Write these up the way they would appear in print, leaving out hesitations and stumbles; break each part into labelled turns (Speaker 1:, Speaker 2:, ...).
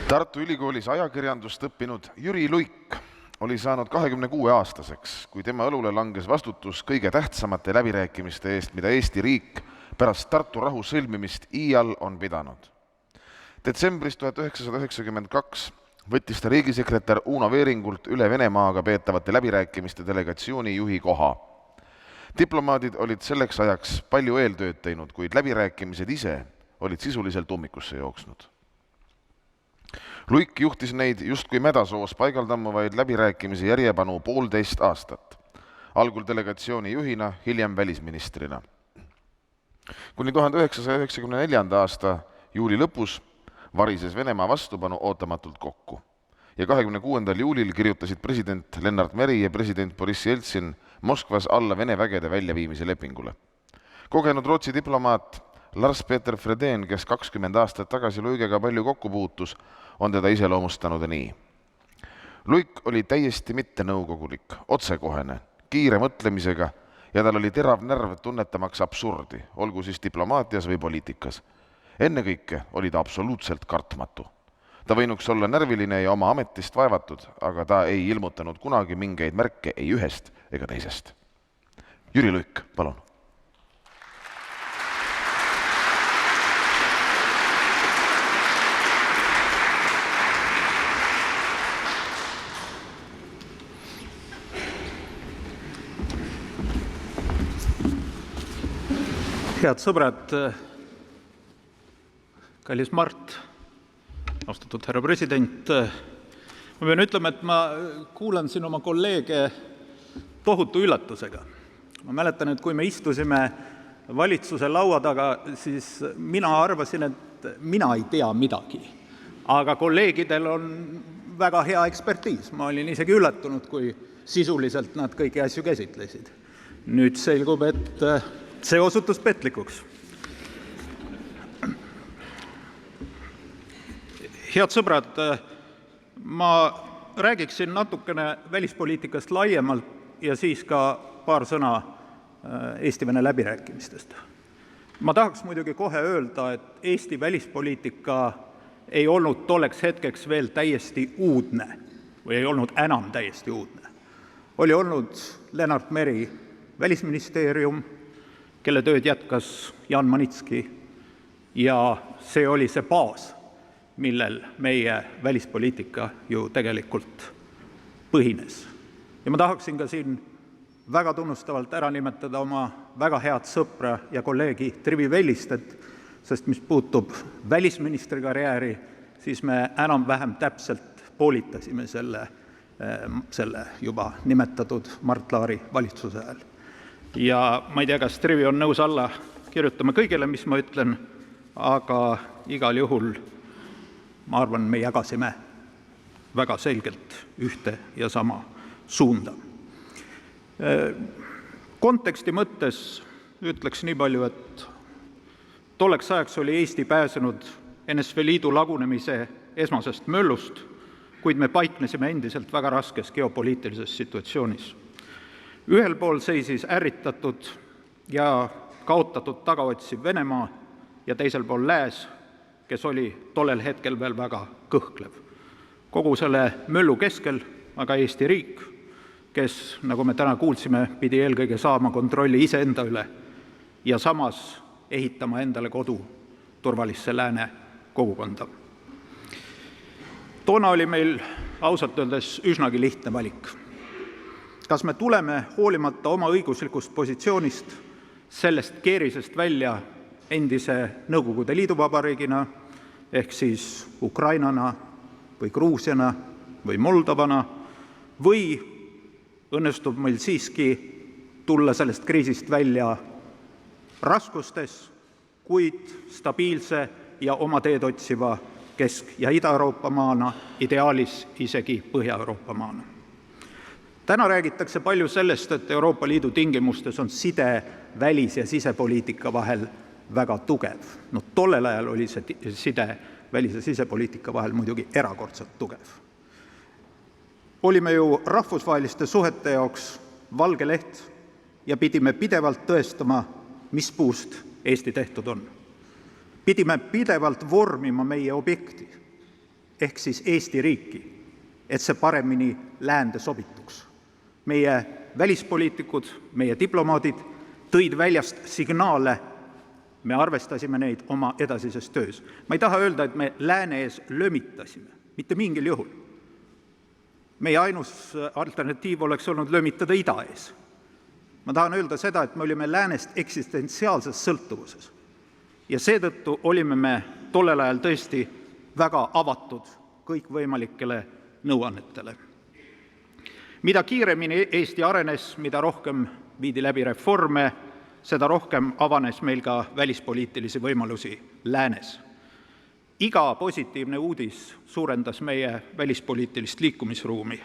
Speaker 1: Tartu Ülikoolis ajakirjandust õppinud Jüri Luik oli saanud 26-aastaseks, kui tema õlule langes vastutus kõige tähtsamate läbirääkimiste eest, mida Eesti riik pärast Tartu rahu sõlmimist iial on pidanud. Detsembris 1992 võttis ta riigisekretär Uno Veeringult üle Venemaaga peetavate läbirääkimiste delegatsiooni juhi koha. Diplomaadid olid selleks ajaks palju eeltööd teinud, kuid läbirääkimised ise olid sisuliselt ummikusse jooksnud. Luik juhtis neid justkui mädasoos paigaldamavaid läbirääkimisi järjepanu 1,5 aastat, algul delegatsiooni juhina, hiljem välisministrina. Kuni 1994. aasta juuli lõpus varises Venemaa vastupanu ootamatult kokku ja 26. juulil kirjutasid president Lennart Meri ja president Boriss Jeltsin Moskvas alla Vene vägede väljaviimise lepingule. Kogenud Rootsi diplomaat Lars-Peter Fredén, kes 20 aastat tagasi Luigega palju kokku puutus, on teda iseloomustanud nii. Luik oli täiesti mittenõukogulik, otsekohene, kiire mõtlemisega ja tal oli terav närv tunnetamaks absurdi, olgu siis diplomaatias või poliitikas. Ennekõike oli ta absoluutselt kartmatu. Ta võinuks olla närviline ja oma ametist vaevatud, aga ta ei ilmutanud kunagi mingeid märke ei ühest ega teisest. Jüri Luik, palun.
Speaker 2: Head sõbrad, kallis Mart, austatud härra president, ma pean ütlema, et ma kuulan siin oma kolleege tohutu üllatusega. Ma mäletan, et kui me istusime valitsuse laua taga, siis mina arvasin, et mina ei tea midagi. Aga kolleegidel on väga hea ekspertiis. Ma olin isegi üllatunud, kui sisuliselt nad kõiki asju käsitlesid. Nüüd selgub, et see osutus petlikuks. Head sõbrad, ma räägiksin natukene välispoliitikast laiemalt ja siis ka paar sõna Eesti-Vene läbirääkimistest. Ma tahaks muidugi kohe öelda, et Eesti välispoliitika ei olnud tolleks hetkeks veel täiesti uudne või ei olnud enam täiesti uudne. Oli olnud Lennart Meri välisministeerium, kelle tööd jätkas Jan Manitski ja see oli see baas, millel meie välispoliitika ju tegelikult põhines. Ja ma tahaksin ka siin väga tunnustavalt ära nimetada oma väga head sõpra ja kolleegi Trivi Vellistet, sest mis puutub välisministri karjääri, siis me enam-vähem täpselt poolitasime selle juba nimetatud Mart Laari valitsuse ajal. Ja ma ei tea, kas Trivi on nõus alla kirjutama kõigele, mis ma ütlen, aga igal juhul ma arvan, me jagasime väga selgelt ühte ja sama suunda. Konteksti mõttes ütleks nii palju, et tolleks ajaks oli Eesti pääsenud NSV Liidu lagunemise esmasest möllust, kuid me paiknesime endiselt väga raskes geopoliitilises situatsioonis. Ühel pool seisis ärritatud ja kaotatud tagaotsiv Venemaa ja teisel pool lääs, kes oli tollel hetkel veel väga kõhklev. Kogu selle möllu keskel aga Eesti riik, kes, nagu me täna kuulsime, pidi eelkõige saama kontrolli iseenda üle ja samas ehitama endale kodu turvalisse lääne kogukonda. Toona oli meil ausalt öeldes üsnagi lihtne valik. Kas me tuleme hoolimata oma õiguslikust positsioonist sellest keerisest välja endise Nõukogude Liiduvabariigina, ehk siis Ukrainana või Gruusiana või Moldovana, või õnnestub meil siiski tulla sellest kriisist välja raskustes, kuid stabiilse ja oma teed otsiva Kesk- ja Ida-Euroopa maana, ideaalis isegi Põhja-Euroopa maana. Täna räägitakse palju sellest, et Euroopa Liidu tingimustes on side välis- ja sisepoliitika vahel väga tugev. Tollel ajal oli see side välis- ja sisepoliitika vahel muidugi erakordselt tugev. Olime ju rahvusvaheliste suhete jaoks valge leht ja pidime pidevalt tõestama, mis puust Eesti tehtud on. Pidime pidevalt vormima meie objekti. ehk siis Eesti riiki, et see paremini läände sobituks. Meie välispoliitikud, meie diplomaadid tõid väljast signaale, me arvestasime neid oma edasises töös. Ma ei taha öelda, et me lääne ees lömitasime, mitte mingil juhul. Meie ainus alternatiiv oleks olnud lömitada ida ees. Ma tahan öelda seda, et me olime läänest eksistentsiaalses sõltuvuses. Ja seetõttu olime me tollel ajal tõesti väga avatud kõikvõimalikele nõuannetele. Mida kiiremini Eesti arenes, mida rohkem viidi läbi reforme, seda rohkem avanes meil ka välispoliitilisi võimalusi läänes. Iga positiivne uudis suurendas meie välispoliitilist liikumisruumi.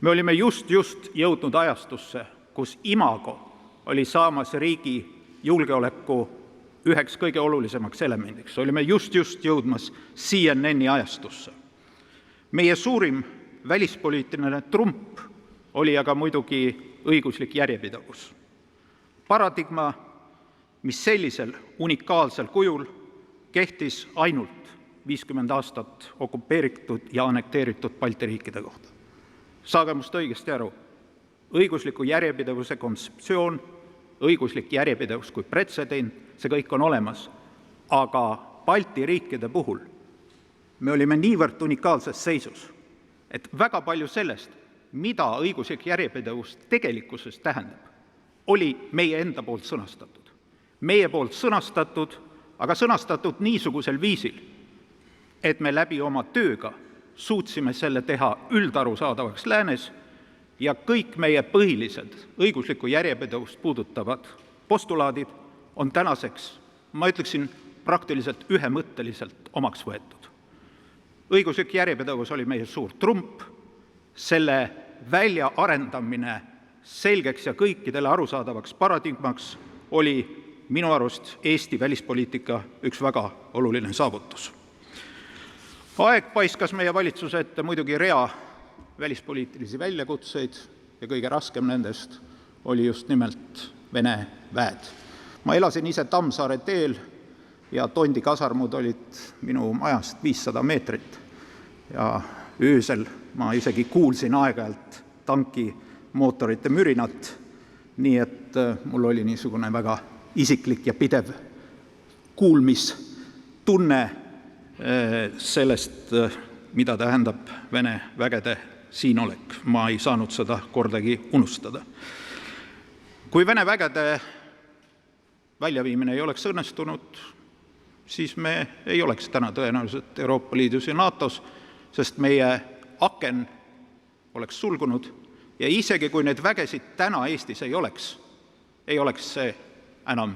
Speaker 2: Me olime just jõudnud ajastusse, kus imago oli saamas riigi julgeoleku üheks kõige olulisemaks elemendiks. Olime just jõudmas CNN-i ajastusse. Meie suurim välispoliitiline trump oli aga muidugi õiguslik järjepidevus. Paradigma, mis sellisel unikaalsel kujul kehtis ainult 50 aastat okupeeritud ja annekteeritud Balti riikide kohta. Saage must õigesti aru, õigusliku järjepidevuse kontseptsioon, õiguslik järjepidevus kui pretsedent, see kõik on olemas, aga Balti riikide puhul me olime niivõrd unikaalses seisus, et väga palju sellest, mida õiguslik järjepidevus tegelikkuses tähendab, oli meie enda poolt sõnastatud. Meie poolt sõnastatud, aga sõnastatud niisugusel viisil, et me läbi oma tööga suutsime selle teha üldarusaadavaks läänes ja kõik meie põhilised õiguslikku järjepidevust puudutavad postulaadid on tänaseks, ma ütleksin, praktiliselt ühemõtteliselt omaks võetud. Õiguslik järjepidevus oli meie suur trump, selle väljaarendamine selgeks ja kõikidele arusaadavaks paradigmaks oli minu arust Eesti välispoliitika üks väga oluline saavutus. Aeg paiskas meie valitsuse ette muidugi rea välispoliitilisi väljakutseid ja kõige raskem nendest oli just nimelt Vene väed. Ma elasin ise Tammsaare teel ja Tondi kasarmud olid minu majast 500 meetrit ja öösel ma isegi kuulsin aeg-ajalt tanki mootorite mürinat, nii et mul oli niisugune väga isiklik ja pidev kuulmistunne sellest, mida tähendab Vene vägede siinolek. Ma ei saanud seda kordagi unustada. Kui Vene vägede väljaviimine ei oleks õnnestunud, siis me ei oleks täna tõenäoliselt Euroopa Liidus ja NATOs, sest meie aken oleks sulgunud ja isegi kui need vägesid täna Eestis ei oleks see enam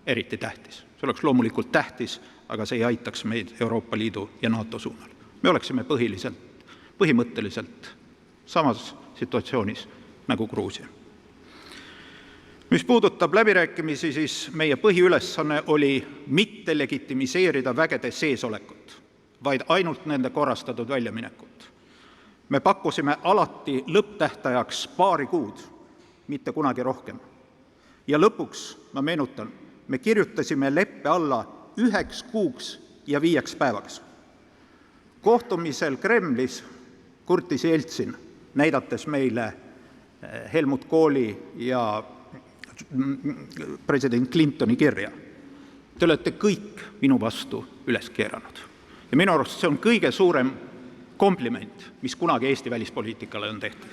Speaker 2: eriti tähtis. See oleks loomulikult tähtis, aga see ei aitaks meid Euroopa Liidu ja NATO suunal. Me oleksime põhimõtteliselt samas situatsioonis nagu Gruusia. Mis puudutab läbirääkimisi, siis meie põhiülesanne oli mitte legitimiseerida vägede seesolekut, vaid ainult nende korrastatud väljaminekut. Me pakkusime alati lõpptähtajaks paari kuud, mitte kunagi rohkem. Ja lõpuks, ma meenutan, me kirjutasime leppe alla 1 kuuks ja 5 päevaks. Kohtumisel Kremlis kurtis Jeltsin, näidates meile Helmut Kohli ja president Clintoni kirja. Te olete kõik minu vastu üles keeranud. Ja minu arust see on kõige suurem kompliment, mis kunagi Eesti välispoliitikale on tehtud.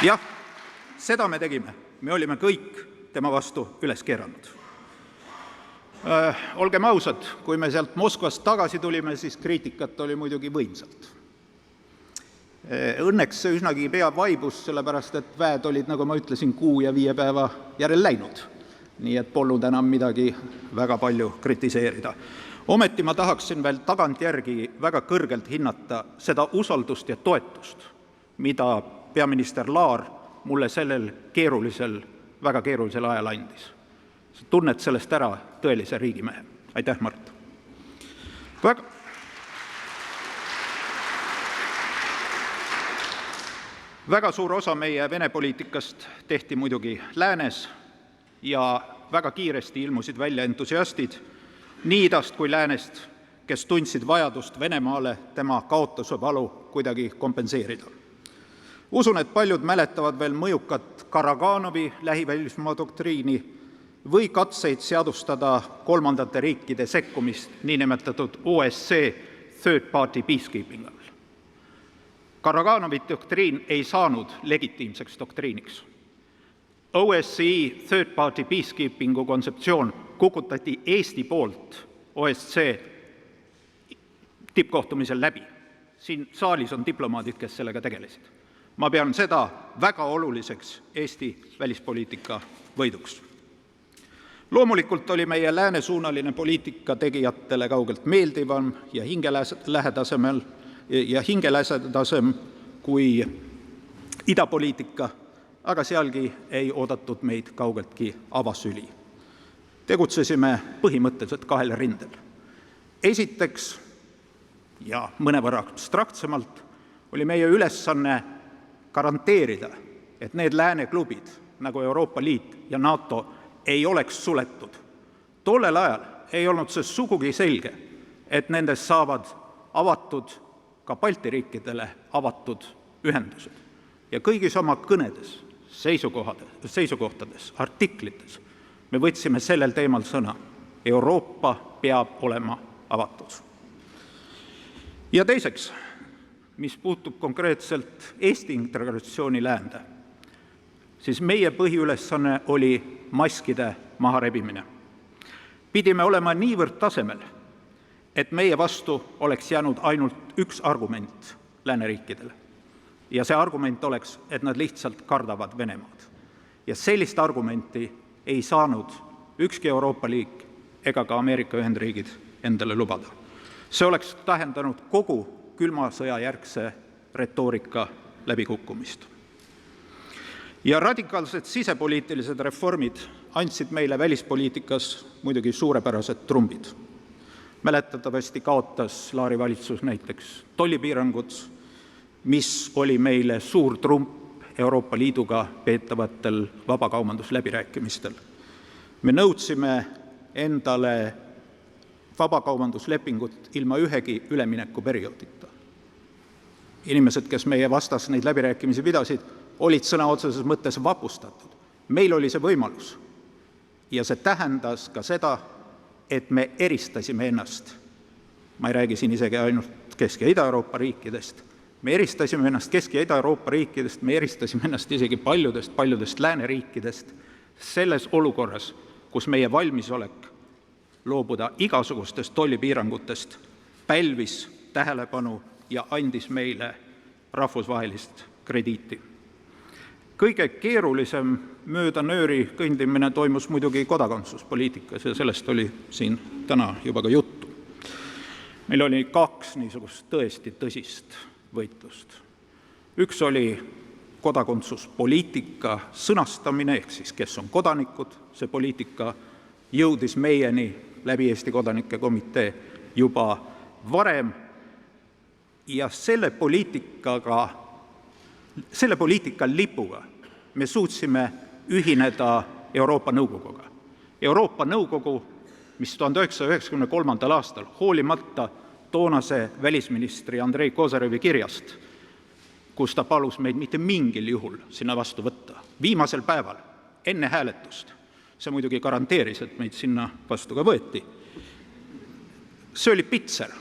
Speaker 2: Jah, seda me tegime. Me olime kõik tema vastu üles keeranud. Olgem ausad, kui me sealt Moskvast tagasi tulime, siis kriitikat oli muidugi võimsalt. Õnneks see üsnagi pea vaibus, sellepärast et väed olid, nagu ma ütlesin, 6 ja 5 päeva järel läinud. Nii et polnud enam midagi väga palju kritiseerida. Ometi ma tahaksin veel tagantjärgi väga kõrgelt hinnata seda usaldust ja toetust, mida peaminister Laar mulle sellel väga keerulisel ajal andis. Sa tunned sellest ära tõelise riigimehe. Aitäh, Mart! Väga suur osa meie Vene poliitikast tehti muidugi läänes ja väga kiiresti ilmusid välja entusiastid nii idast kui läänest, kes tundsid vajadust Venemaale tema kaotuse valu kuidagi kompenseerida. Usun, et paljud mäletavad veel mõjukat Karaganovi lähivälismaa doktriini või katseid seadustada kolmandate riikide sekkumist niinimetatud OSCE Third Party Peacekeeping all. Karaganovi doktriin ei saanud legitiimseks doktriiniks. OSCE Third Party Peacekeepingu kontseptsioon kukutati Eesti poolt OSCE tippkohtumisel läbi. Siin saalis on diplomaadid, kes sellega tegelesid. Ma pean seda väga oluliseks Eesti välispoliitika võiduks. Loomulikult oli meie läänesuunaline poliitika tegijatele kaugelt meeldivam ja hingelähedasem kui idapoliitika, aga sealgi ei oodatud meid kaugeltki avasüli. Tegutsesime põhimõtteliselt kahel rindel. Esiteks, ja mõnevõrra abstraktsemalt, oli meie ülesanne garanteerida, et need lääne klubid, nagu Euroopa Liit ja NATO, ei oleks suletud. Tollel ajal ei olnud see sugugi selge, et nendest saavad avatud ka Balti riikidele avatud ühendused. Ja kõigis oma kõnedes, seisukohtades, artiklites me võtsime sellel teemal sõna. Euroopa peab olema avatud. Ja teiseks, mis puutub konkreetselt Eesti integratsiooni läände, siis meie põhiülesanne oli maskide maharebimine. Pidime olema niivõrd tasemel, et meie vastu oleks jäänud ainult üks argument lääneriikidele. Ja see argument oleks, et nad lihtsalt kardavad Venemaad. Ja sellist argumenti ei saanud ükski Euroopa liik ega ka Ameerika Ühendriigid endale lubada. See oleks tähendanud kogu külma sõja järgse retoorika läbikukkumist. Ja radikaalsed sisepoliitilised reformid andsid meile välispoliitikas muidugi suurepärased trumbid. Mäletatavasti kaotas Laari valitsus näiteks tollipiirangud, mis oli meile suur trump Euroopa Liiduga peetavatel vabakaubandusläbirääkimistel. Me nõudsime endale vabakaubanduslepingut ilma ühegi üleminekuperioodita. Inimesed, kes meie vastas neid läbirääkimisi pidasid, olid sõna otseses mõttes vapustatud. Meil oli see võimalus. Ja see tähendas ka seda, et me eristasime ennast. Ma ei räägi siin isegi ainult Kesk- ja Ida-Euroopa riikidest. Me eristasime ennast Kesk- ja Ida-Euroopa riikidest, me eristasime ennast isegi paljudest lääneriikidest selles olukorras, kus meie valmisolek loobuda igasugustest tollipiirangutest pälvis tähelepanu ja andis meile rahvusvahelist krediiti. Kõige keerulisem mööda nööri kõndimine toimus muidugi kodakondsuspoliitikas ja sellest oli siin täna juba ka juttu. Meil oli kaks niisugust tõesti tõsist võitlust. Üks oli kodakondsuspoliitika sõnastamine, ehk siis kes on kodanikud, see poliitika jõudis meieni läbi Eesti Kodanike Komitee juba varem ja selle poliitika lipuga me suutsime ühineda Euroopa Nõukoguga. Euroopa Nõukogu, mis 1993. aastal, hoolimata toonase välisministri Andrei Kozarevi kirjast, kus ta palus meid mitte mingil juhul sinna vastu võtta. Viimasel päeval, enne hääletust, see muidugi garanteeris, et meid sinna vastu ka võeti. See oli pitser.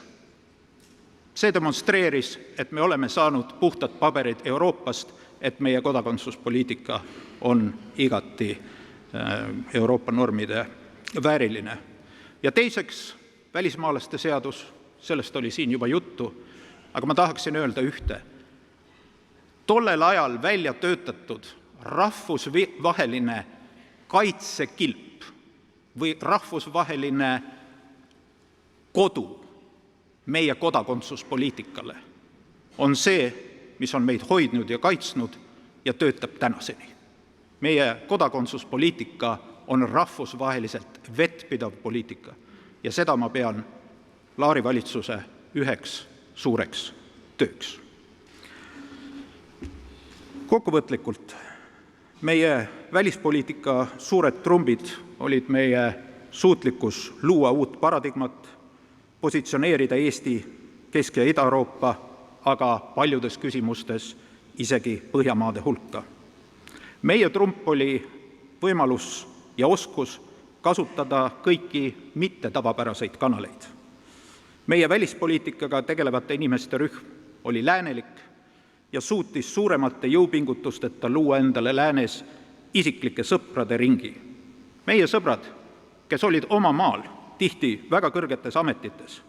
Speaker 2: See demonstreeris, et me oleme saanud puhtad paberid Euroopast, et meie kodakondsuspoliitika on igati Euroopa normide vääriline. Ja teiseks, välismaalaste seadus, sellest oli siin juba juttu, aga ma tahaksin öelda ühte. Tollel ajal välja töötatud rahvusvaheline kaitsekilp või rahvusvaheline kodu meie kodakondsuspoliitikale on see, mis on meid hoidnud ja kaitsnud ja töötab tänaseni. Meie kodakondsuspoliitika on rahvusvaheliselt vettpidav poliitika ja seda ma pean Laari valitsuse üheks suureks tööks. Kokkuvõtlikult, meie välispoliitika suured trumbid olid meie suutlikkus luua uut paradigmat, positsioneerida Eesti Kesk- ja Ida-Euroopa, aga paljudes küsimustes isegi Põhjamaade hulka. Meie trump oli võimalus ja oskus kasutada kõiki mitte tavapäraseid kanaleid. Meie välispoliitikaga tegelevate inimeste rühm oli läänelik ja suutis suuremate jõupingutusteta luua endale läänes isiklike sõprade ringi. Meie sõbrad, kes olid oma maal, tihti väga kõrgetes ametites,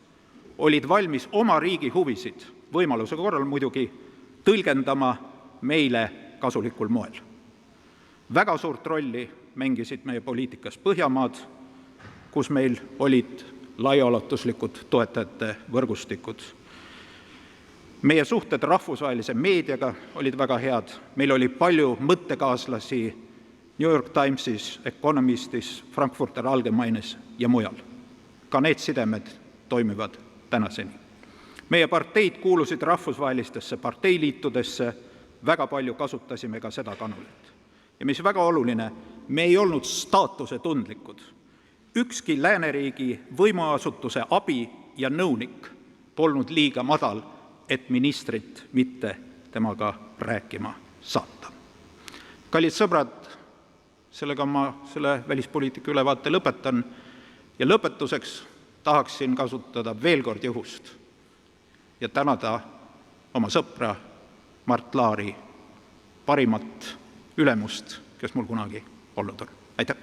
Speaker 2: olid valmis oma riigi huvisid, võimaluse korral muidugi, tõlgendama meile kasulikul moel. Väga suurt rolli mängisid meie poliitikas Põhjamaad, kus meil olid laiaulatuslikud toetajate võrgustikud. Meie suhted rahvusvahelise meediaga olid väga head, meil oli palju mõttekaaslasi New York Timesis, Economistis, Frankfurter Allgemeines ja mujal. Ka need sidemed toimivad tänaseni. Meie parteid kuulusid rahvusvahelistesse parteiliitudesse, väga palju kasutasime ka seda kanalit. Ja mis väga oluline, me ei olnud staatuse tundlikud. Ükski lääneriigi võimuasutuse abi ja nõunik polnud liiga madal, et ministrit mitte temaga rääkima saata. Kallid sõbrad, sellega ma selle välispoliitika ülevaate lõpetan ja lõpetuseks tahaksin kasutada veel kord juhust ja tänada oma sõpra Mart Laari, parimat ülemust, kes mul kunagi olnud on. Aitäh!